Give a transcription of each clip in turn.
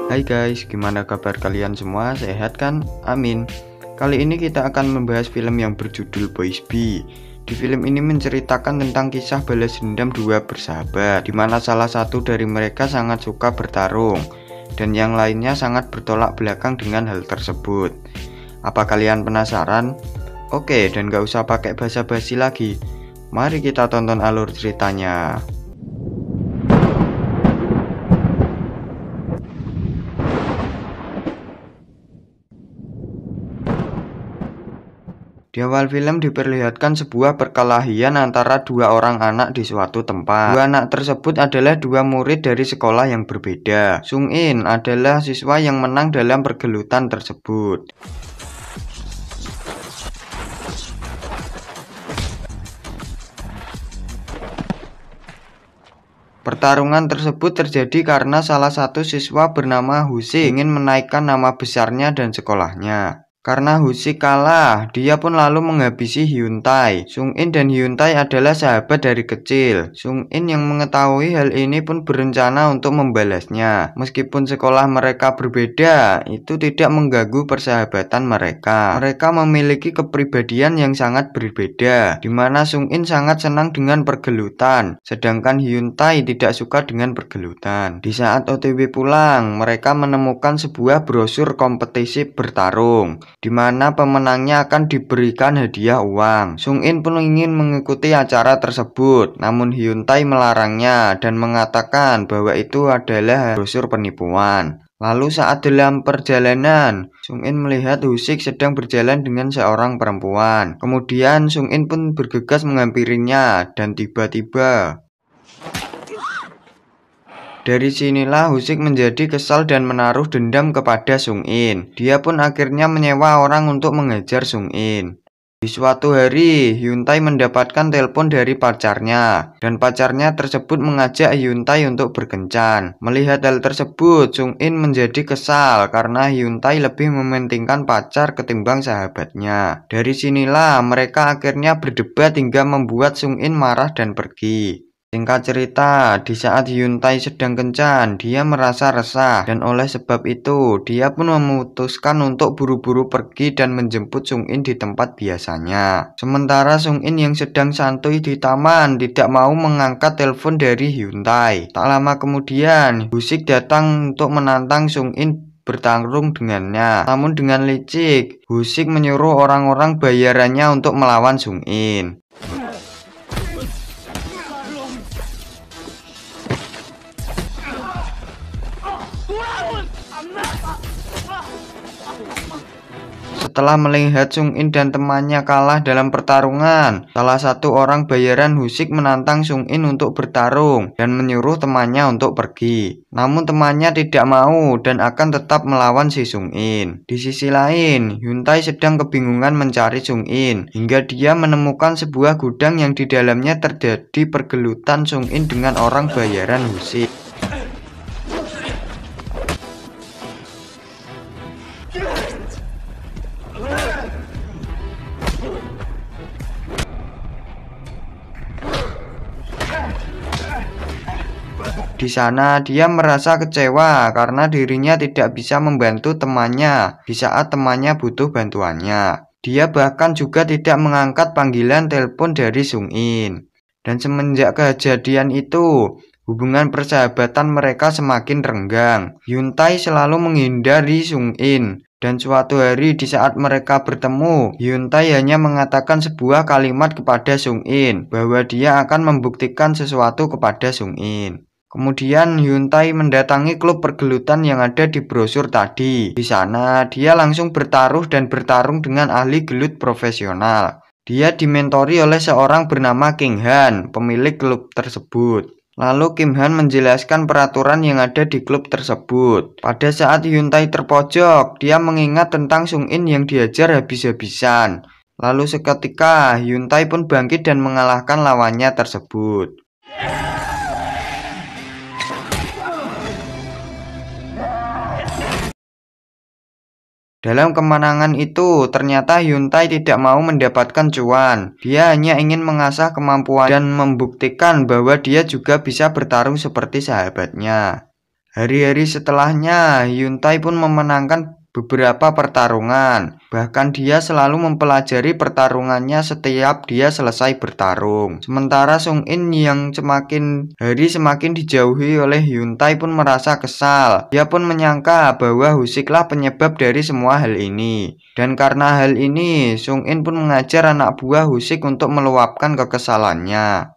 Hai guys, gimana kabar kalian semua? Sehat kan? Amin. Kali ini kita akan membahas film yang berjudul Boys B. Di film ini menceritakan tentang kisah balas dendam dua bersahabat, di mana salah satu dari mereka sangat suka bertarung dan yang lainnya sangat bertolak belakang dengan hal tersebut. Apa kalian penasaran? Oke, dan gak usah pakai basa-basi lagi. Mari kita tonton alur ceritanya. Di awal film diperlihatkan sebuah perkelahian antara dua orang anak di suatu tempat. Dua anak tersebut adalah dua murid dari sekolah yang berbeda. Sung In adalah siswa yang menang dalam pergelutan tersebut. Pertarungan tersebut terjadi karena salah satu siswa bernama Husik ingin menaikkan nama besarnya dan sekolahnya. Karena Husik kalah, dia pun lalu menghabisi Hyun Tae. Sung In dan Hyun Tae adalah sahabat dari kecil. Sung In yang mengetahui hal ini pun berencana untuk membalasnya. Meskipun sekolah mereka berbeda, itu tidak mengganggu persahabatan mereka. Mereka memiliki kepribadian yang sangat berbeda, di mana Sung In sangat senang dengan pergelutan, sedangkan Hyun Tae tidak suka dengan pergelutan. Di saat OTW pulang, mereka menemukan sebuah brosur kompetisi bertarung, di mana pemenangnya akan diberikan hadiah uang. Sung In pun ingin mengikuti acara tersebut, namun Hyun Tae melarangnya dan mengatakan bahwa itu adalah brosur penipuan. Lalu saat dalam perjalanan, Sung In melihat Husik sedang berjalan dengan seorang perempuan. Kemudian Sung In pun bergegas menghampirinya dan tiba-tiba dari sinilah Husik menjadi kesal dan menaruh dendam kepada Sung In. Dia pun akhirnya menyewa orang untuk mengejar Sung In. Di suatu hari, Hyun Tae mendapatkan telepon dari pacarnya, dan pacarnya tersebut mengajak Hyun Tae untuk berkencan. Melihat hal tersebut, Sung In menjadi kesal karena Hyun Tae lebih mementingkan pacar ketimbang sahabatnya. Dari sinilah mereka akhirnya berdebat hingga membuat Sung In marah dan pergi. Singkat cerita, di saat Hyun Tae sedang kencan, dia merasa resah dan oleh sebab itu, dia pun memutuskan untuk buru-buru pergi dan menjemput Sung In di tempat biasanya. Sementara Sung In yang sedang santuy di taman tidak mau mengangkat telepon dari Hyun Tae. Tak lama kemudian, Husik datang untuk menantang Sung In bertarung dengannya. Namun dengan licik, Husik menyuruh orang-orang bayarannya untuk melawan Sung In. Setelah melihat Sung In dan temannya kalah dalam pertarungan, salah satu orang bayaran Husik menantang Sung In untuk bertarung dan menyuruh temannya untuk pergi. Namun temannya tidak mau dan akan tetap melawan si Sung In. Di sisi lain, Hyun Tae sedang kebingungan mencari Sung In hingga dia menemukan sebuah gudang yang di dalamnya terjadi pergelutan Sung In dengan orang bayaran Husik. Di sana dia merasa kecewa karena dirinya tidak bisa membantu temannya di saat temannya butuh bantuannya. Dia bahkan juga tidak mengangkat panggilan telepon dari Sung In. Dan semenjak kejadian itu, hubungan persahabatan mereka semakin renggang. Hyun Tae selalu menghindari Sung In. Dan suatu hari di saat mereka bertemu, Hyun Tae hanya mengatakan sebuah kalimat kepada Sung In bahwa dia akan membuktikan sesuatu kepada Sung In. Kemudian Hyun Tae mendatangi klub pergelutan yang ada di brosur tadi. Di sana dia langsung bertaruh dan bertarung dengan ahli gelut profesional. Dia dimentori oleh seorang bernama King Han, pemilik klub tersebut. Lalu Kim Han menjelaskan peraturan yang ada di klub tersebut. Pada saat Hyun Tae terpojok, dia mengingat tentang Sung In yang diajar habis-habisan. Lalu seketika Hyun Tae pun bangkit dan mengalahkan lawannya tersebut. Dalam kemenangan itu, ternyata Hyun-tae tidak mau mendapatkan cuan. Dia hanya ingin mengasah kemampuan dan membuktikan bahwa dia juga bisa bertarung seperti sahabatnya. Hari-hari setelahnya, Hyun-tae pun memenangkan beberapa pertarungan. Bahkan dia selalu mempelajari pertarungannya setiap dia selesai bertarung. Sementara Sung-in yang semakin hari semakin dijauhi oleh Hyun-tae pun merasa kesal. Dia pun menyangka bahwa Husik-lah penyebab dari semua hal ini. Dan karena hal ini, Sung-in pun mengajar anak buah Husik untuk meluapkan kekesalannya.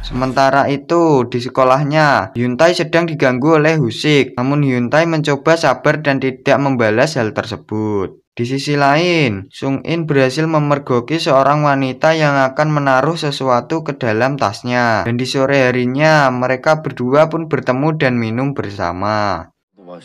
Sementara itu, di sekolahnya, Hyun-tae sedang diganggu oleh Husik. Namun Hyun-tae mencoba sabar dan tidak membalas hal tersebut. Di sisi lain, Sung-in berhasil memergoki seorang wanita yang akan menaruh sesuatu ke dalam tasnya. Dan di sore harinya, mereka berdua pun bertemu dan minum bersama.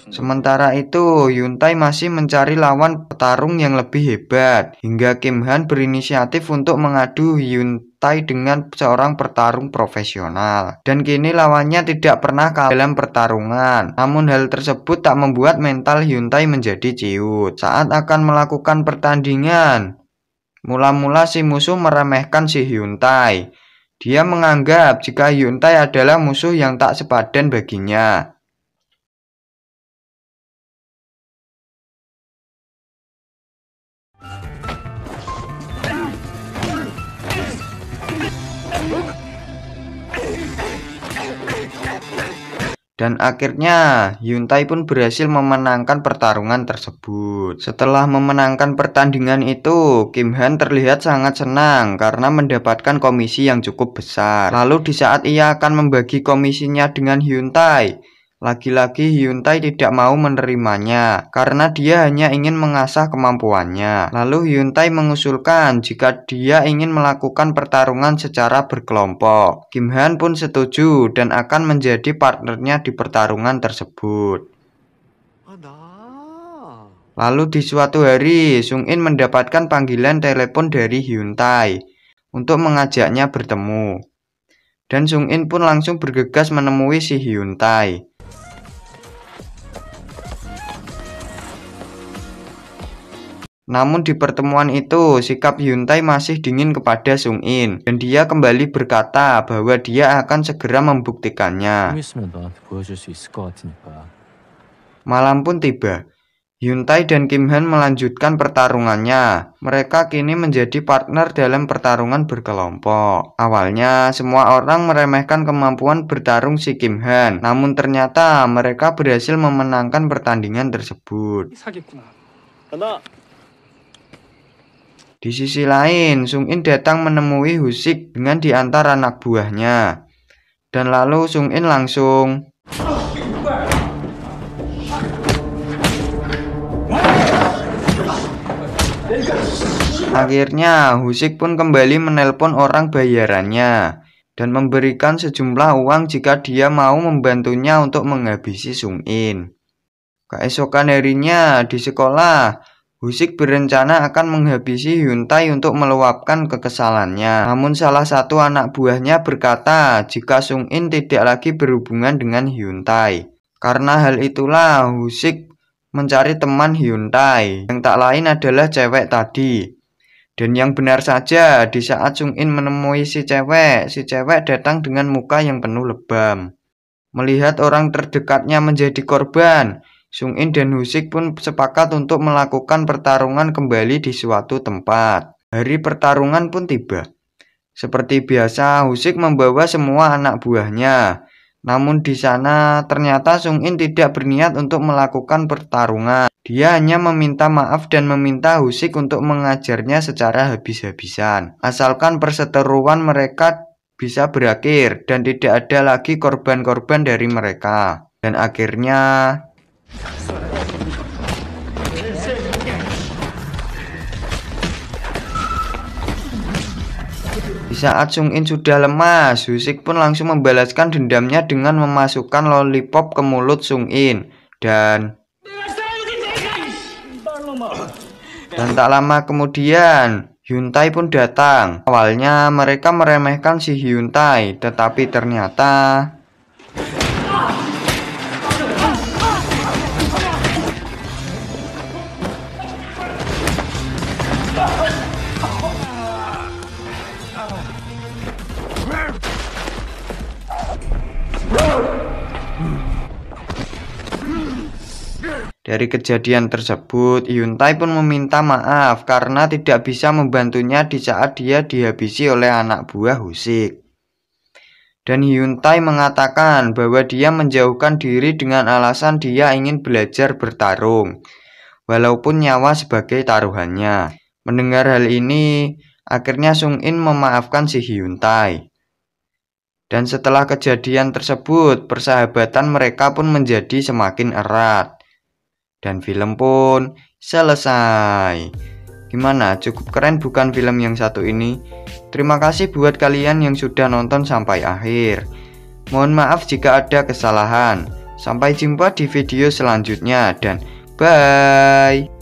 Sementara itu, Hyun-tae masih mencari lawan petarung yang lebih hebat, hingga Kim Han berinisiatif untuk mengadu Hyun-tae dengan seorang petarung profesional. Dan kini lawannya tidak pernah kalah dalam pertarungan. Namun hal tersebut tak membuat mental Hyun-tae menjadi ciut. Saat akan melakukan pertandingan, mula-mula si musuh meremehkan si Hyun-tae. Dia menganggap jika Hyun-tae adalah musuh yang tak sepadan baginya. Dan akhirnya Hyun-tae pun berhasil memenangkan pertarungan tersebut. Setelah memenangkan pertandingan itu, Kim Han terlihat sangat senang karena mendapatkan komisi yang cukup besar. Lalu di saat ia akan membagi komisinya dengan Hyun-tae, lagi-lagi Hyun-tae tidak mau menerimanya karena dia hanya ingin mengasah kemampuannya. Lalu Hyun-tae mengusulkan jika dia ingin melakukan pertarungan secara berkelompok. Kim Han pun setuju dan akan menjadi partnernya di pertarungan tersebut. Lalu di suatu hari, Sung-in mendapatkan panggilan telepon dari Hyun-tae untuk mengajaknya bertemu. Dan Sung-in pun langsung bergegas menemui si Hyun-tae. Namun di pertemuan itu, sikap Hyun-tae masih dingin kepada Sung-in, dan dia kembali berkata bahwa dia akan segera membuktikannya. Malam pun tiba. Hyun-tae dan Kim Han melanjutkan pertarungannya. Mereka kini menjadi partner dalam pertarungan berkelompok. Awalnya, semua orang meremehkan kemampuan bertarung si Kim Han, namun ternyata mereka berhasil memenangkan pertandingan tersebut. Di sisi lain, Sung-in datang menemui Husik dengan diantar anak buahnya. Dan lalu Sung-in langsung akhirnya Husik pun kembali menelpon orang bayarannya dan memberikan sejumlah uang jika dia mau membantunya untuk menghabisi Sung-in. Keesokan harinya di sekolah, Husik berencana akan menghabisi Hyun-tae untuk meluapkan kekesalannya. Namun salah satu anak buahnya berkata jika Sung-in tidak lagi berhubungan dengan Hyun-tae. Karena hal itulah Husik mencari teman Hyun-tae yang tak lain adalah cewek tadi. Dan yang benar saja, di saat Sung-in menemui si cewek datang dengan muka yang penuh lebam. Melihat orang terdekatnya menjadi korban, Sung-in dan Husik pun sepakat untuk melakukan pertarungan kembali di suatu tempat. Hari pertarungan pun tiba. Seperti biasa, Husik membawa semua anak buahnya. Namun di sana ternyata Sung-in tidak berniat untuk melakukan pertarungan. Dia hanya meminta maaf dan meminta Husik untuk mengajarnya secara habis-habisan. Asalkan perseteruan mereka bisa berakhir dan tidak ada lagi korban-korban dari mereka. Dan akhirnya di saat Sung-in sudah lemas, Husik pun langsung membalaskan dendamnya dengan memasukkan lollipop ke mulut Sung-in. Dan tak lama kemudian, Hyuntae pun datang. Awalnya mereka meremehkan si Hyuntae, tetapi ternyata dari kejadian tersebut, Hyuntae pun meminta maaf karena tidak bisa membantunya di saat dia dihabisi oleh anak buah Husik. Dan Hyuntae mengatakan bahwa dia menjauhkan diri dengan alasan dia ingin belajar bertarung, walaupun nyawa sebagai taruhannya. Mendengar hal ini, akhirnya Sung-in memaafkan si Hyuntae. Dan setelah kejadian tersebut, persahabatan mereka pun menjadi semakin erat. Dan film pun selesai. Gimana? Cukup keren bukan film yang satu ini? Terima kasih buat kalian yang sudah nonton sampai akhir. Mohon maaf jika ada kesalahan. Sampai jumpa di video selanjutnya dan bye.